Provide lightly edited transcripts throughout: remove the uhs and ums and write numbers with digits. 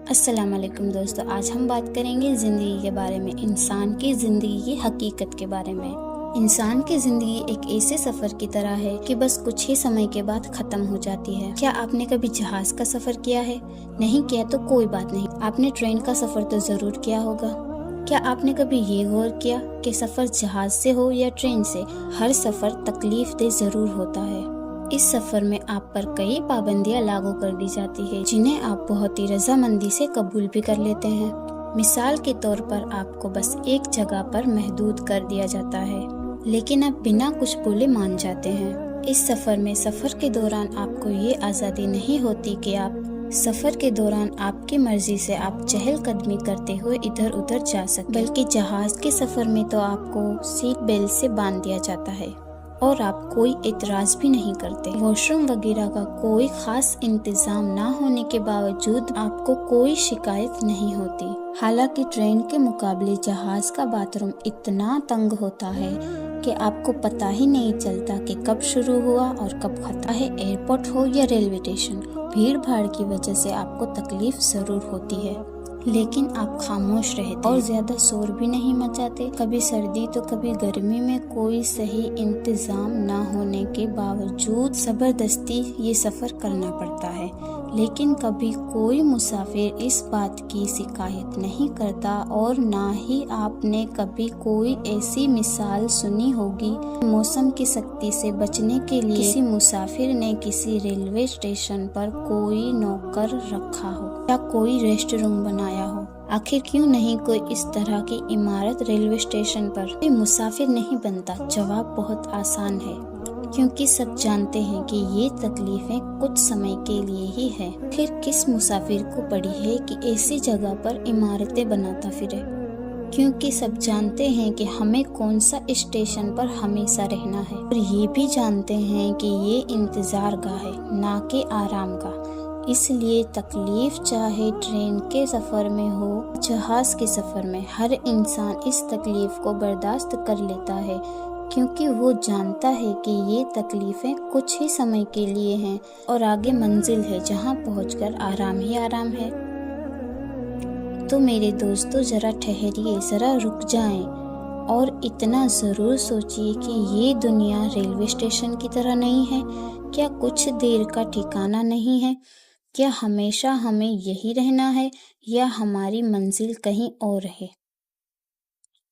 अस्सलाम वालेकुम दोस्तों, आज हम बात करेंगे ज़िंदगी के बारे में, इंसान की ज़िंदगी की हकीकत के बारे में। इंसान की ज़िंदगी एक ऐसे सफ़र की तरह है कि बस कुछ ही समय के बाद ख़त्म हो जाती है। क्या आपने कभी जहाज़ का सफ़र किया है? नहीं किया तो कोई बात नहीं, आपने ट्रेन का सफ़र तो ज़रूर किया होगा। क्या आपने कभी ये गौर किया कि सफ़र जहाज़ से हो या ट्रेन से, हर सफ़र तकलीफ दे ज़रूर होता है। इस सफ़र में आप पर कई पाबंदियां लागू कर दी जाती है, जिन्हें आप बहुत ही रजामंदी से कबूल भी कर लेते हैं। मिसाल के तौर पर आपको बस एक जगह पर महदूद कर दिया जाता है, लेकिन आप बिना कुछ बोले मान जाते हैं। इस सफ़र के दौरान आपको ये आज़ादी नहीं होती कि आप सफ़र के दौरान आपकी मर्जी से आप चहलकदमी करते हुए इधर उधर जा सकें, बल्कि जहाज़ के सफ़र में तो आपको सीट बेल्ट से बांध दिया जाता है और आप कोई एतराज भी नहीं करते। वॉशरूम वगैरह का कोई खास इंतजाम ना होने के बावजूद आपको कोई शिकायत नहीं होती। हालांकि ट्रेन के मुकाबले जहाज का बाथरूम इतना तंग होता है कि आपको पता ही नहीं चलता कि कब शुरू हुआ और कब खत्म है। एयरपोर्ट हो या रेलवे स्टेशन, भीड़ भाड़ की वजह से आपको तकलीफ जरूर होती है, लेकिन आप खामोश रहते और ज्यादा शोर भी नहीं मचाते। कभी सर्दी तो कभी गर्मी में कोई सही इंतजाम ना होने के बावजूद जबरदस्ती ये सफर करना पड़ता है, लेकिन कभी कोई मुसाफिर इस बात की शिकायत नहीं करता। और ना ही आपने कभी कोई ऐसी मिसाल सुनी होगी मौसम की सख्ती से बचने के लिए किसी मुसाफिर ने किसी रेलवे स्टेशन पर कोई नौकर रखा हो या कोई रेस्ट रूम बनाया हो। आखिर क्यों नहीं कोई इस तरह की इमारत रेलवे स्टेशन पर? कोई मुसाफिर नहीं बनता। जवाब बहुत आसान है, क्योंकि सब जानते हैं कि ये तकलीफें कुछ समय के लिए ही है। फिर किस मुसाफिर को पड़ी है कि ऐसी जगह पर इमारतें बनाता फिरे? क्योंकि सब जानते हैं कि हमें कौन सा स्टेशन पर हमेशा रहना है, और ये भी जानते हैं कि ये इंतजार गाह है, ना कि आराम का। इसलिए तकलीफ चाहे ट्रेन के सफर में हो, जहाज के सफर में, हर इंसान इस तकलीफ को बर्दाश्त कर लेता है, क्योंकि वो जानता है कि ये तकलीफें कुछ ही समय के लिए हैं और आगे मंजिल है जहाँ पहुंचकर आराम ही आराम है। तो मेरे दोस्तों, जरा ठहरिए, जरा रुक जाएं और इतना जरूर सोचिए कि ये दुनिया रेलवे स्टेशन की तरह नहीं है। क्या कुछ देर का ठिकाना नहीं है? क्या हमेशा हमें यही रहना है या हमारी मंजिल कहीं और है?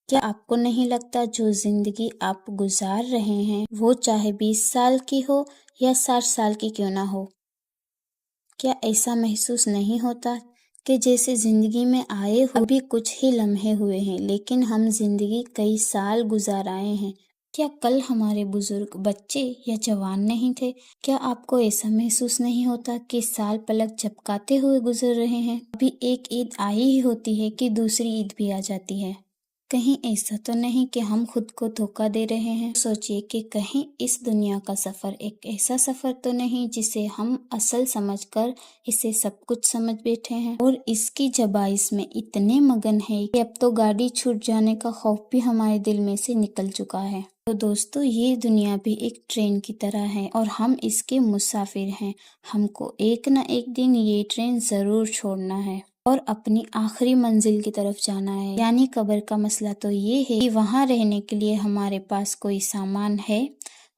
क्या आपको नहीं लगता जो जिंदगी आप गुजार रहे हैं वो चाहे 20 साल की हो या 60 साल की क्यों ना हो, क्या ऐसा महसूस नहीं होता कि जैसे जिंदगी में आए हो अभी कुछ ही लम्हे हुए हैं, लेकिन हम जिंदगी कई साल गुजार आए हैं? क्या कल हमारे बुजुर्ग बच्चे या जवान नहीं थे? क्या आपको ऐसा महसूस नहीं होता कि साल पलक झपकाते हुए गुजर रहे हैं? अभी एक ईद आई ही होती है कि दूसरी ईद भी आ जाती है। कहीं ऐसा तो नहीं कि हम खुद को धोखा दे रहे हैं? सोचिए कि कहीं इस दुनिया का सफर एक ऐसा सफर तो नहीं जिसे हम असल समझकर इसे सब कुछ समझ बैठे हैं और इसकी जबाइश में इतने मगन है कि अब तो गाड़ी छूट जाने का खौफ भी हमारे दिल में से निकल चुका है। तो दोस्तों, ये दुनिया भी एक ट्रेन की तरह है और हम इसके मुसाफिर हैं। हमको एक न एक दिन ये ट्रेन जरूर छोड़ना है और अपनी आखिरी मंजिल की तरफ जाना है, यानी कब्र का मसला तो ये है कि वहाँ रहने के लिए हमारे पास कोई सामान है,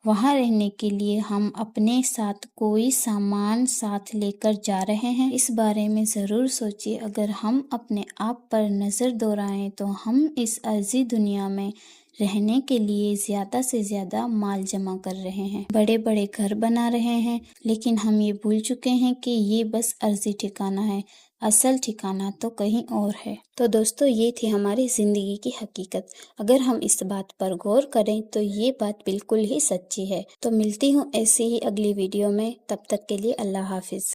वहाँ रहने के लिए हम अपने साथ कोई सामान साथ लेकर जा रहे हैं। इस बारे में जरूर सोचिए। अगर हम अपने आप पर नजर दौड़ाएं तो हम इस अर्जी दुनिया में रहने के लिए ज्यादा से ज्यादा माल जमा कर रहे हैं, बड़े बड़े घर बना रहे हैं, लेकिन हम ये भूल चुके हैं कि ये बस अर्जी ठिकाना है, असल ठिकाना तो कहीं और है। तो दोस्तों, ये थी हमारी जिंदगी की हकीकत। अगर हम इस बात पर गौर करें तो ये बात बिल्कुल ही सच्ची है। तो मिलती हूँ ऐसी ही अगली वीडियो में, तब तक के लिए अल्लाह हाफिज।